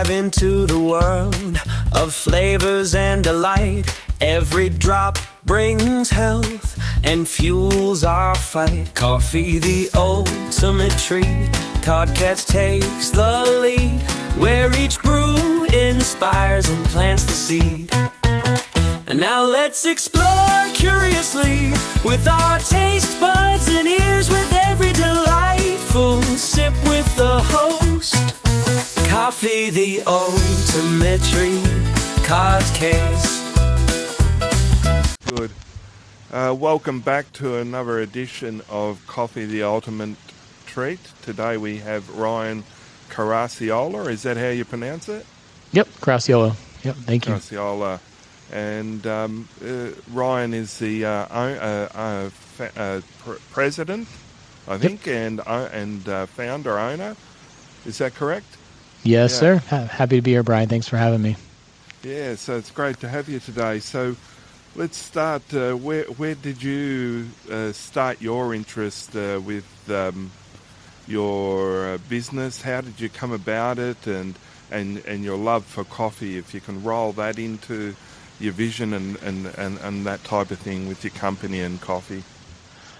dive into the world of flavors and delight. Every drop brings health and fuels our fight. Coffee, the ultimate treat. Podcast takes the lead, where each brew inspires and plants the seed. And now let's explore curiously with our taste buds and ears, with every delightful sip with the host. Coffee, the ultimate treat. Podcast. Good. Welcome back to another edition of Coffee, the Ultimate Treat. Today we have Ryan Caracciolo. Is that how you pronounce it? Yep, Caracciolo. Yep, thank you. Caracciolo. And Ryan is the president, I think, and founder, owner. Is that correct? Yes, sir. Happy to be here, Brian. Thanks for having me. Yeah, so it's great to have you today. So let's start. Where did you start your interest with your business? How did you come about it, and your love for coffee? If you can roll that into your vision and that type of thing with your company and coffee.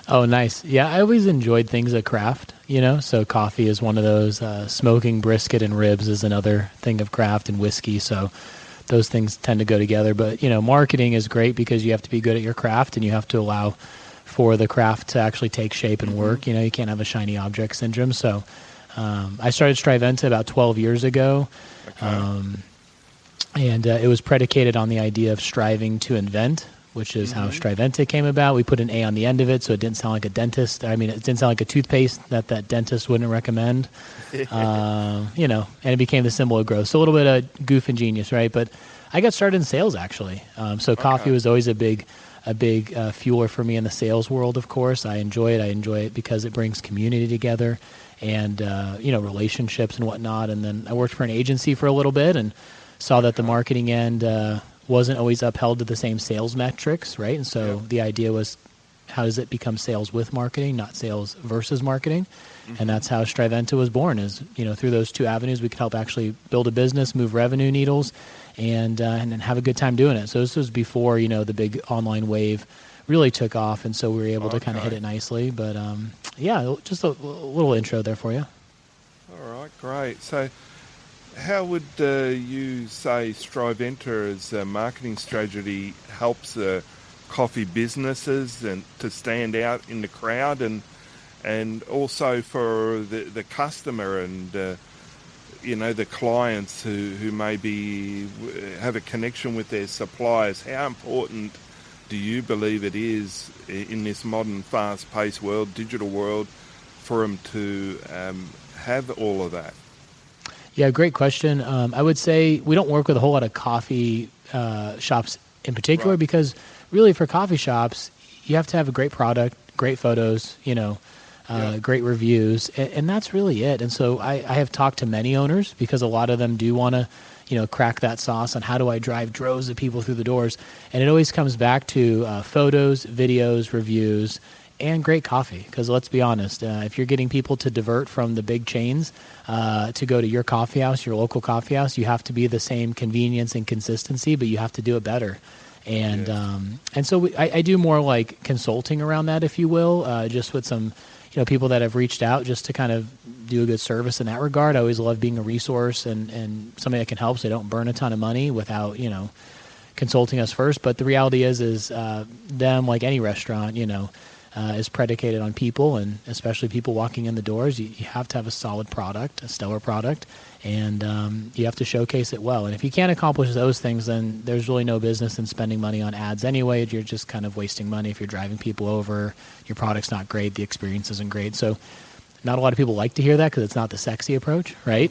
Oh, nice. Yeah, I always enjoyed things at craft, so coffee is one of those. Smoking brisket and ribs is another thing of craft, and whiskey. So those things tend to go together. But, marketing is great because you have to be good at your craft and you have to allow for the craft to actually take shape and work. You can't have a shiny object syndrome. So I started Striventa about 12 years ago. Okay. And it was predicated on the idea of striving to invent, which is how Striventa came about. We put an A on the end of it, so it didn't sound like a dentist. I mean, it didn't sound like a toothpaste that dentist wouldn't recommend. And it became the symbol of growth. So a little bit of goof and genius, right? But I got started in sales, actually. So coffee was always a big fueler for me in the sales world, of course. I enjoy it. I enjoy it because it brings community together and, relationships and whatnot. And then I worked for an agency for a little bit and saw that the marketing end wasn't always upheld to the same sales metrics, right? And so the idea was, how does it become sales with marketing, not sales versus marketing? And that's how Striventa was born, is, through those two avenues, we could help actually build a business, move revenue needles, and then have a good time doing it. So this was before, the big online wave really took off, and so we were able to kind of hit it nicely. But just a little intro there for you. All right, great. So how would you say Striventa as a marketing strategy helps coffee businesses and to stand out in the crowd, and also for the customer and the clients who maybe have a connection with their suppliers? How important do you believe it is in this modern fast-paced world, digital world, for them to have all of that? Yeah, great question. I would say we don't work with a whole lot of coffee shops in particular, because really for coffee shops, you have to have a great product, great photos, great reviews, and that's really it. And so I have talked to many owners, because a lot of them do want to, crack that sauce on how do I drive droves of people through the doors. And it always comes back to photos, videos, reviews, and great coffee. Because let's be honest, if you're getting people to divert from the big chains to go to your coffee house, your local coffee house, you have to be the same convenience and consistency, but you have to do it better. And so I do more like consulting around that, if you will, just with some people that have reached out just to kind of do a good service in that regard. I always love being a resource and somebody that can help, so they don't burn a ton of money without consulting us first. But the reality is them, like any restaurant, is predicated on people, and especially people walking in the doors. You have to have a solid product, a stellar product, and you have to showcase it well. And if you can't accomplish those things, then there's really no business in spending money on ads anyway. You're just kind of wasting money if you're driving people over, your product's not great, the experience isn't great. So not a lot of people like to hear that because it's not the sexy approach, right?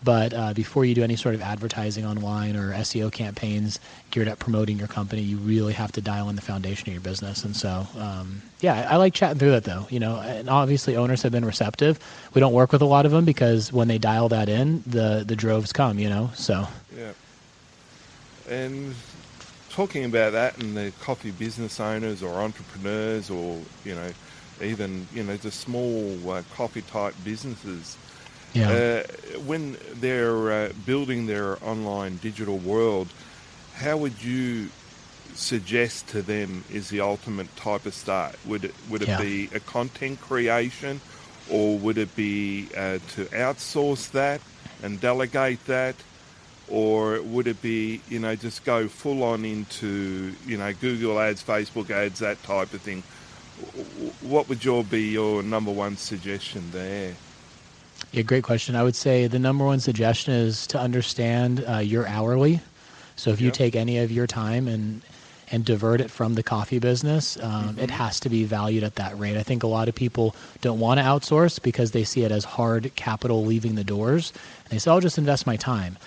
But before you do any sort of advertising online or SEO campaigns geared at promoting your company, you really have to dial in the foundation of your business. And so, I like chatting through that, though. And obviously owners have been receptive. We don't work with a lot of them because when they dial that in, the droves come, so. Yeah. And talking about that, and the coffee business owners or entrepreneurs, or, even, the small coffee type businesses, Yeah. When they're building their online digital world, how would you suggest to them is the ultimate type of start? Would it Yeah. be a content creation, or would it be to outsource that and delegate that, or would it be just go full on into Google ads, Facebook ads, that type of thing? What would be your number one suggestion there? Yeah, great question. I would say the number one suggestion is to understand your hourly. So if you Yep. take any of your time and divert it from the coffee business, it Mm-hmm. has to be valued at that rate. I think a lot of people don't want to outsource because they see it as hard capital leaving the doors. And they say, I'll just invest my time.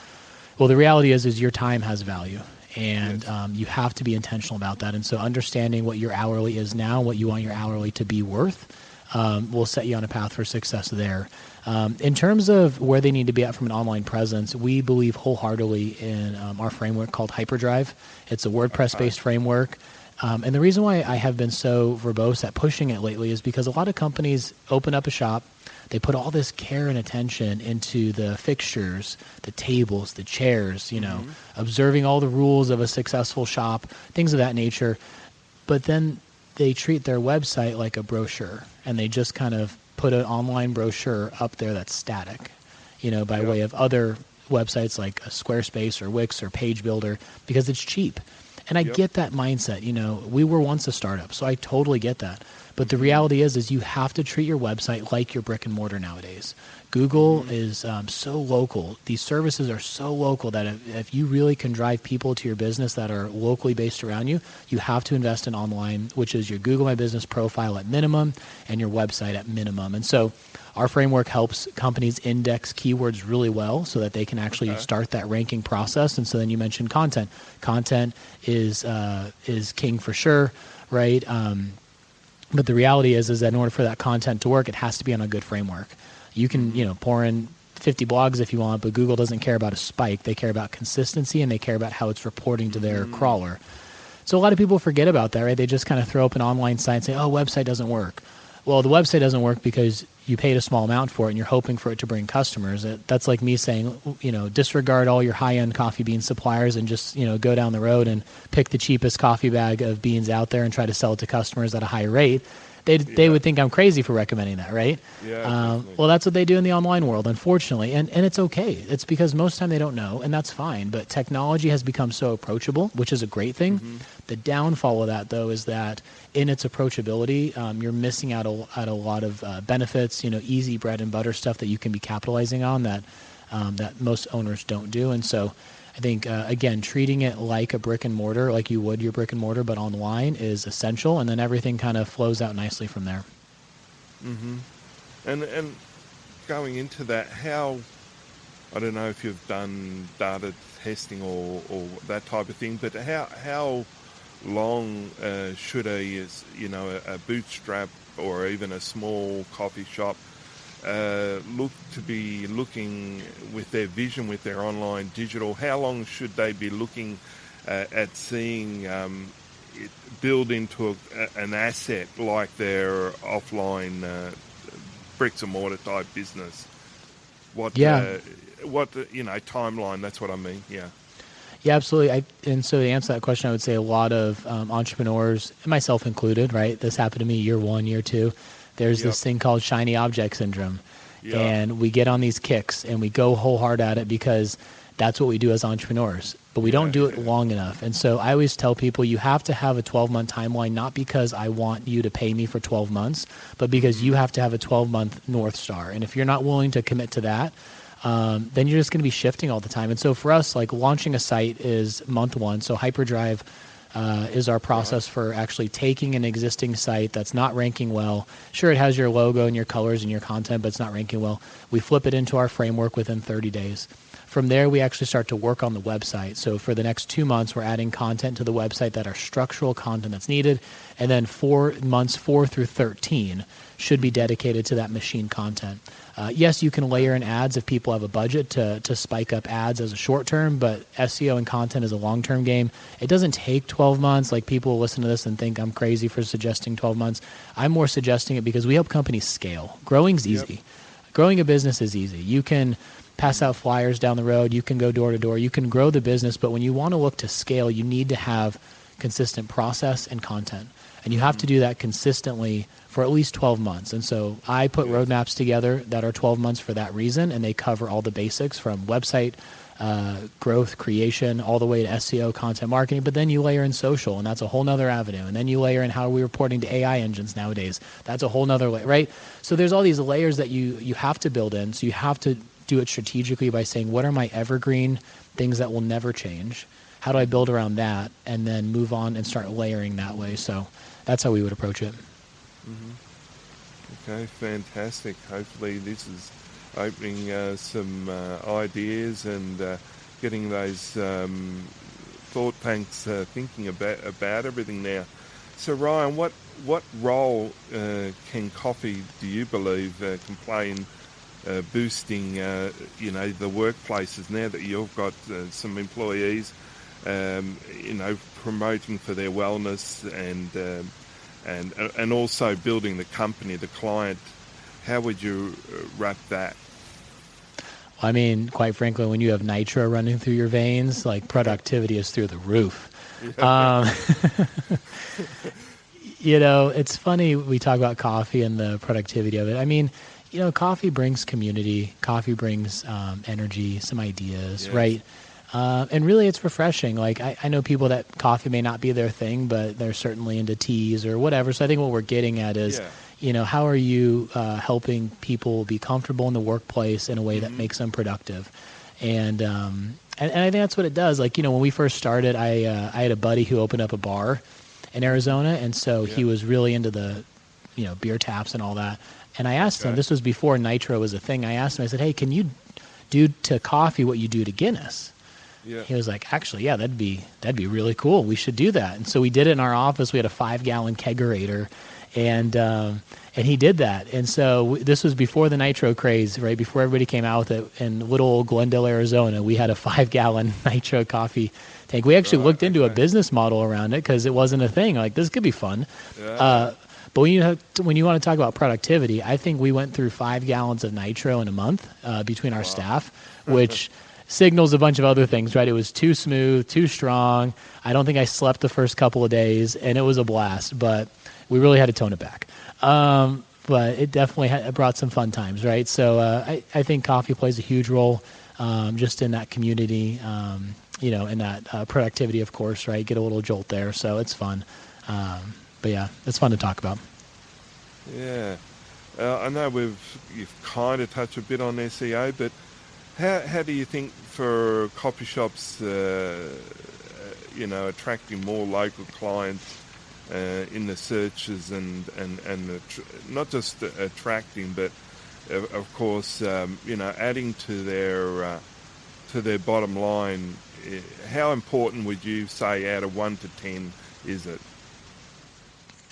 Well, the reality is your time has value, and Yes. you have to be intentional about that. And so understanding what your hourly is now, what you want your hourly to be worth, will set you on a path for success there. In terms of where they need to be at from an online presence, we believe wholeheartedly in our framework called Hyperdrive. It's a WordPress-based framework. And the reason why I have been so verbose at pushing it lately is because a lot of companies open up a shop, they put all this care and attention into the fixtures, the tables, the chairs, observing all the rules of a successful shop, things of that nature. But then they treat their website like a brochure, and they just kind of put an online brochure up there that's static, by Yep. way of other websites like a Squarespace or Wix or Page Builder, because it's cheap. And I Yep. get that mindset. We were once a startup, so I totally get that. But the reality is you have to treat your website like your brick and mortar nowadays. Google is so local. These services are so local that if you really can drive people to your business that are locally based around you, you have to invest in online, which is your Google My Business profile at minimum and your website at minimum. And so our framework helps companies index keywords really well so that they can actually start that ranking process. And so then you mentioned content. Content is king for sure, right? But the reality is that in order for that content to work, it has to be on a good framework. You can, pour in 50 blogs if you want, but Google doesn't care about a spike. They care about consistency, and they care about how it's reporting to their crawler. So a lot of people forget about that, right? They just kind of throw up an online site and say, oh, website doesn't work. Well, the website doesn't work because you paid a small amount for it and you're hoping for it to bring customers. That's like me saying, disregard all your high-end coffee bean suppliers and just, go down the road and pick the cheapest coffee bag of beans out there and try to sell it to customers at a high rate. They would think I'm crazy for recommending that, right? Yeah, definitely. Well, that's what they do in the online world, unfortunately. And it's okay. It's because most of the time they don't know, and that's fine. But technology has become so approachable, which is a great thing. The downfall of that, though, is that in its approachability, you're missing out at a lot of benefits, easy bread and butter stuff that you can be capitalizing on that most owners don't do. And so I think, again, treating it like a brick and mortar, like you would your brick and mortar, but online is essential. And then everything kind of flows out nicely from there. And going into that, I don't know if you've done data testing or that type of thing, but how long should a bootstrap or even a small coffee shop look to be looking with their vision, with their online digital? How long should they be looking at seeing it build into an asset like their offline bricks and mortar type business? What timeline? That's what I mean. Yeah. Yeah, absolutely. And so to answer that question, I would say a lot of entrepreneurs, myself included, right? This happened to me year 1, year 2. There's this thing called shiny object syndrome. Yeah. And we get on these kicks and we go whole hard at it because that's what we do as entrepreneurs. But we don't do it long enough. And so I always tell people you have to have a 12-month timeline, not because I want you to pay me for 12 months, but because you have to have a 12-month North Star. And if you're not willing to commit to that, then you're just going to be shifting all the time. And so for us, like launching a site is month 1. So Hyperdrive is our process for actually taking an existing site that's not ranking well. Sure, it has your logo and your colors and your content, but it's not ranking well. We flip it into our framework within 30 days. From there, we actually start to work on the website. So for the next 2 months, we're adding content to the website that are structural content that's needed. And then 4 months 4 through 13 should be dedicated to that machine content. Yes, you can layer in ads if people have a budget to spike up ads as a short term, but SEO and content is a long-term game. It doesn't take 12 months. Like people will listen to this and think I'm crazy for suggesting 12 months. I'm more suggesting it because we help companies scale. Growing's easy. growing a business is easy. You can pass out flyers down the road. You can go door to door. You can grow the business. But when you want to look to scale, you need to have consistent process and content. And you have to do that consistently for at least 12 months. And so I put roadmaps together that are 12 months for that reason, and they cover all the basics from website growth, creation, all the way to SEO, content marketing. But then you layer in social, and that's a whole nother avenue. And then you layer in how we're reporting to AI engines nowadays. That's a whole nother layer, right? So there's all these layers that you have to build in. So you have to do it strategically by saying, what are my evergreen things that will never change? How do I build around that? And then move on and start layering that way. So that's how we would approach it. Okay, fantastic. Hopefully this is opening some ideas and getting those thought tanks thinking about everything now. So Ryan, what role can coffee, do you believe, can play in boosting the workplaces now that you've got some employees, promoting for their wellness and also building the company, the client? How would you wrap that? I mean, quite frankly, when you have nitro running through your veins, like productivity is through the roof. It's funny we talk about coffee and the productivity of it. I mean, coffee brings community. Coffee brings energy, some ideas, right? And really, it's refreshing. Like I know people that coffee may not be their thing, but they're certainly into teas or whatever. So I think what we're getting at is, how are you helping people be comfortable in the workplace in a way that makes them productive? And I think that's what it does. Like, when we first started, I had a buddy who opened up a bar in Arizona, and so he was really into the, beer taps and all that. And I asked him, this was before nitro was a thing. I asked him, I said, hey, can you do to coffee what you do to Guinness? Yeah. He was like, actually, yeah, that'd be really cool. We should do that. And so we did it in our office. We had a 5-gallon kegerator, and he did that. And so this was before the nitro craze, right? Before everybody came out with it. In little old Glendale, Arizona, we had a 5-gallon nitro coffee tank. We actually looked into a business model around it because it wasn't a thing. Like, this could be fun. Yeah. But when you want to talk about productivity, I think we went through 5 gallons of nitro in a month between our staff, which signals a bunch of other things, right? It was too smooth, too strong. I don't think I slept the first couple of days, and it was a blast, but we really had to tone it back. But it definitely brought some fun times, right? So I think coffee plays a huge role just in that community, and that productivity, of course, right? Get a little jolt there, so it's fun. But yeah, it's fun to talk about. Yeah. I know you've kind of touched a bit on SEO, but how do you think for coffee shops, attracting more local clients in the searches and not just attracting, but of course, adding to their bottom line? How important would you say out of 1 to 10 is it?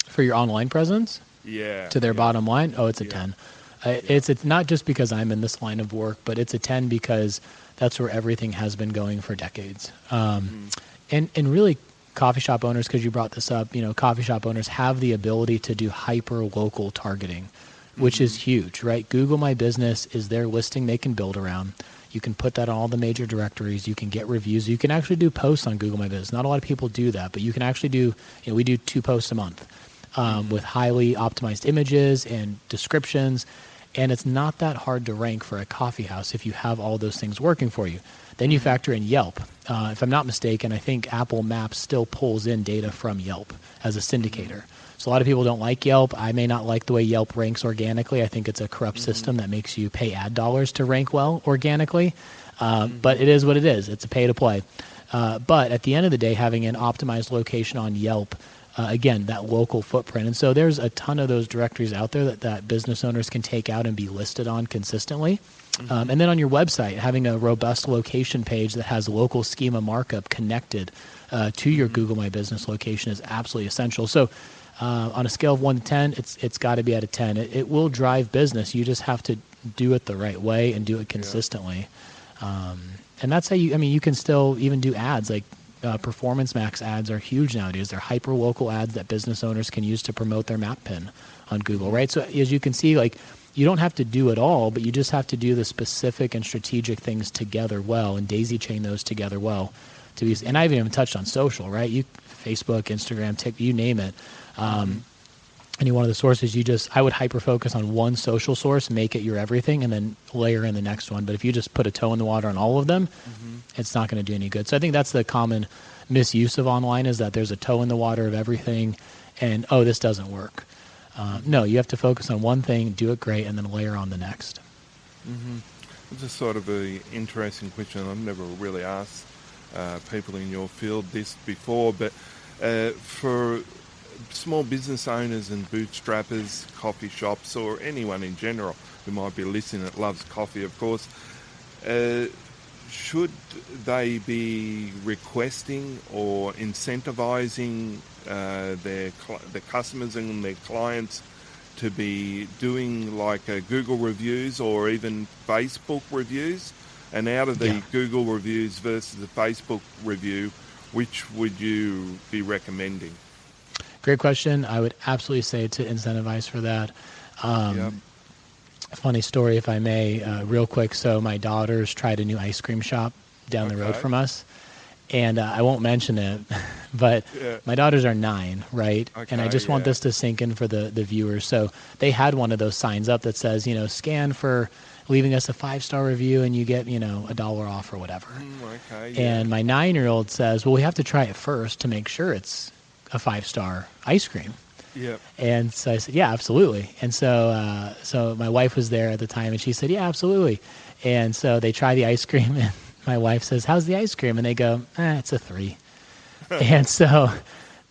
For your online presence? Yeah. To their bottom line? Oh, it's a 10. It's not just because I'm in this line of work, but it's a 10 because that's where everything has been going for decades. And really, coffee shop owners, because you brought this up, coffee shop owners have the ability to do hyper local targeting, which is huge, right? Google My Business is their listing they can build around. You can put that on all the major directories. You can get reviews. You can actually do posts on Google My Business. Not a lot of people do that, but you can actually do, we do 2 posts a month with highly optimized images and descriptions. And it's not that hard to rank for a coffee house if you have all those things working for you. Then you factor in Yelp. If I'm not mistaken, I think Apple Maps still pulls in data from Yelp as a syndicator. So a lot of people don't like Yelp. I may not like the way Yelp ranks organically. I think it's a corrupt system that makes you pay ad dollars to rank well organically. But it is what it is. It's a pay to play. But at the end of the day, having an optimized location on Yelp, again, that local footprint. And so there's a ton of those directories out there that business owners can take out and be listed on consistently. And then on your website, having a robust location page that has local schema markup connected to your Google My Business location is absolutely essential. So on a scale of 1 to 10, it's got to be at a 10. It will drive business. You just have to do it the right way and do it consistently. And that's how you can still even do ads. Like Performance Max ads are huge nowadays. They're hyper local ads that business owners can use to promote their map pin on Google, right? So as you can see, like you don't have to do it all, but you just have to do the specific and strategic things together well and daisy chain those together well. And I haven't even touched on social, right? Facebook, Instagram, TikTok, you name it. Any one of the sources, I would hyper focus on one social source, make it your everything, and then layer in the next one. But if you just put a toe in the water on all of them, it's not going to do any good. So I think that's the common misuse of online, is that there's a toe in the water of everything, and this doesn't work. No, you have to focus on one thing, do it great, and then layer on the next. It's a sort of an interesting question. I've never really asked people in your field this before, but for small business owners and bootstrappers, coffee shops, or anyone in general who might be listening that loves coffee, of course, should they be requesting or incentivizing their customers and their clients to be doing like Google reviews or even Facebook reviews? And out of the Google reviews versus the Facebook review, which would you be recommending? Great question. I would absolutely say to incentivize for that. Funny story, if I may, real quick. So my daughters tried a new ice cream shop down the road from us. And I won't mention it, but my daughters are 9, right? And I just want this to sink in for the viewers. So they had one of those signs up that says, scan for leaving us a 5-star review and you get, $1 off or whatever. And my 9-year-old says, well, we have to try it first to make sure it's a 5-star ice cream. And so I said, yeah, absolutely. And so so my wife was there at the time and she said, yeah, absolutely. And so they try the ice cream and my wife says, how's the ice cream? And they go, it's a 3. And so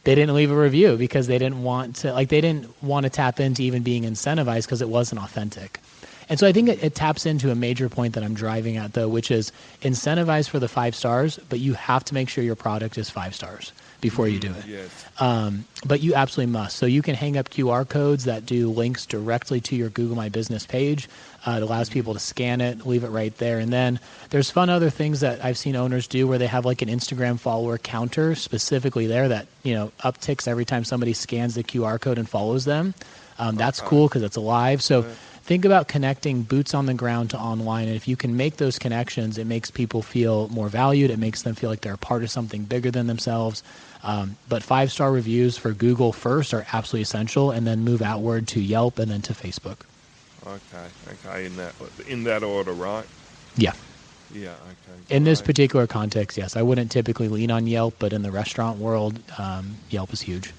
they didn't leave a review because they didn't want to tap into even being incentivized because it wasn't authentic. And so I think it taps into a major point that I'm driving at, though, which is incentivize for the 5 stars, but you have to make sure your product is 5 stars before you do it. But you absolutely must. So you can hang up QR codes that do links directly to your Google My Business page. It allows people to scan it, leave it right there. And then there's fun other things that I've seen owners do where they have like an Instagram follower counter specifically there that, upticks every time somebody scans the QR code and follows them. That's cool because it's alive. So think about connecting boots on the ground to online. And if you can make those connections, it makes people feel more valued. It makes them feel like they're a part of something bigger than themselves. But 5-star reviews for Google first are absolutely essential, and then move outward to Yelp and then to Facebook. Okay, in that order, right? Yeah. Okay. In this particular context, yes. I wouldn't typically lean on Yelp, but in the restaurant world, Yelp is huge.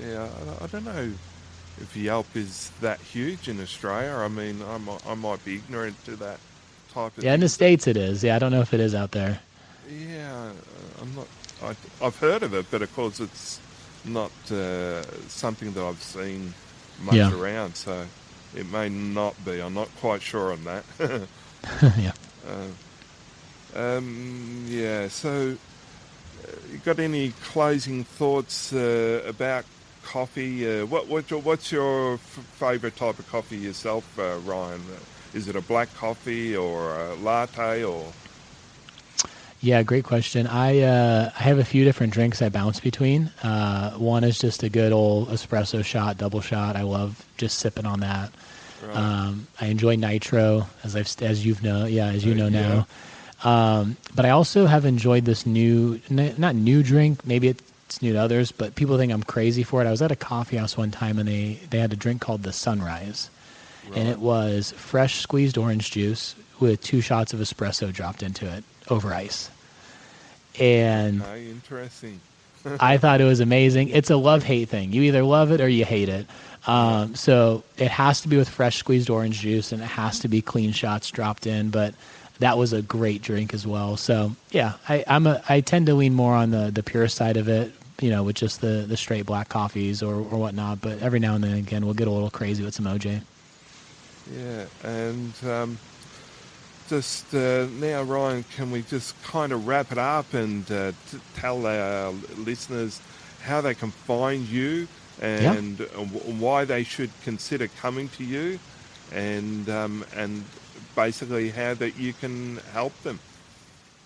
Yeah, I don't know if Yelp is that huge in Australia. I mean, I might be ignorant to that type of thing. Yeah, in the States it is. Yeah, I don't know if it is out there. Yeah, I've heard of it, but of course it's not something that I've seen much around, so it may not be. I'm not quite sure on that. So you got any closing thoughts about coffee? What's your favorite type of coffee yourself, Ryan? Is it a black coffee or a latte or? Yeah, great question. I have a few different drinks I bounce between. One is just a good old espresso shot, double shot. I love just sipping on that. Right. I enjoy nitro, as you know now. But I also have enjoyed this not new drink. Maybe it's new to others, but people think I'm crazy for it. I was at a coffee house one time and they had a drink called the Sunrise. Right. And it was fresh squeezed orange juice with 2 shots of espresso dropped into it over ice. And interesting. I thought it was amazing. It's a love-hate thing. You either love it or you hate it. So it has to be with fresh squeezed orange juice and it has to be clean shots dropped in. But that was a great drink as well. So yeah, I tend to lean more on the pure side of it, with just the straight black coffees or whatnot. But every now and then again, we'll get a little crazy with some OJ. Yeah, and just now, Ryan, can we just kind of wrap it up and tell our listeners how they can find you and why they should consider coming to you, and basically how that you can help them?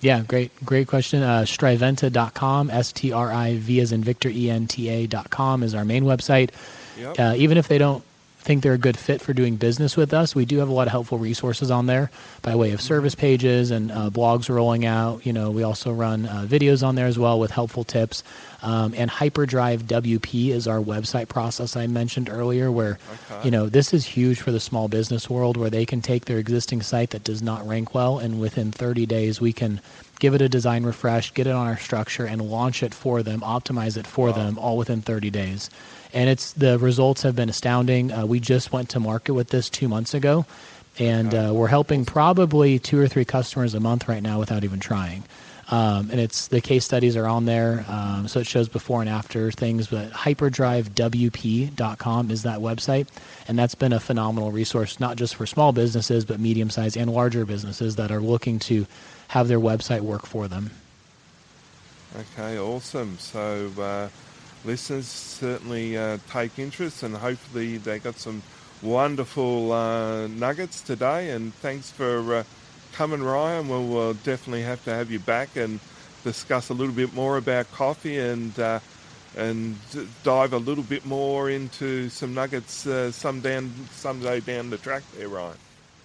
Yeah, great question. Striventa.com, STRIV as in Victor, ENTA.com is our main website. Yep. Even if they don't think they're a good fit for doing business with us, we do have a lot of helpful resources on there by way of service pages and blogs rolling out. We also run videos on there as well with helpful tips. And Hyperdrive WP is our website process I mentioned earlier, where, this is huge for the small business world, where they can take their existing site that does not rank well, and within 30 days we can give it a design refresh, get it on our structure, and launch it for them, optimize it for them, all within 30 days. And the results have been astounding. We just went to market with this 2 months ago, and we're helping probably 2 or 3 customers a month right now without even trying. And the case studies are on there, so it shows before and after things. But hyperdrivewp.com is that website, and that's been a phenomenal resource, not just for small businesses, but medium-sized and larger businesses that are looking to have their website work for them. Okay, awesome. So listeners certainly take interest, and hopefully they got some wonderful nuggets today. And thanks for coming, Ryan. We'll definitely have to have you back and discuss a little bit more about coffee and dive a little bit more into some nuggets someday down the track there, Ryan.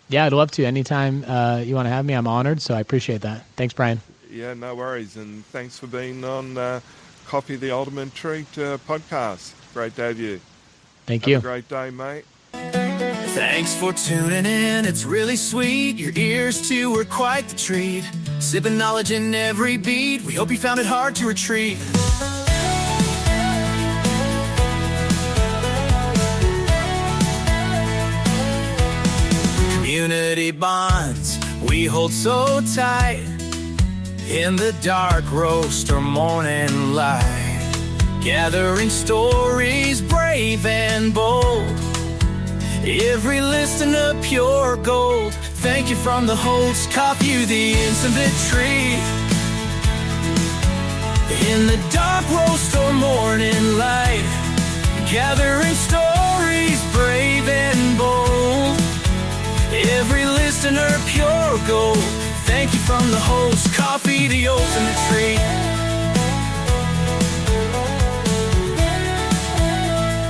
Yeah, I'd love to. Anytime you want to have me, I'm honored. So I appreciate that. Thanks, Brian. Yeah, no worries. And thanks for being on Coffee the Ultimate Treat podcast. Great to have you. Thank you. Have a great day, mate. Thanks for tuning in, it's really sweet. Your ears too were quite the treat. Sipping knowledge in every beat. We hope you found it hard to retreat. Community bonds we hold so tight, in the dark roast or morning light, gathering stories brave and bold, every listener pure gold. Thank you from the host, Coffee the Intimate Treat. In the dark roast or morning light, gathering stories brave and bold, every listener pure gold. Thank you from the host, Coffee the Ultimate Treat.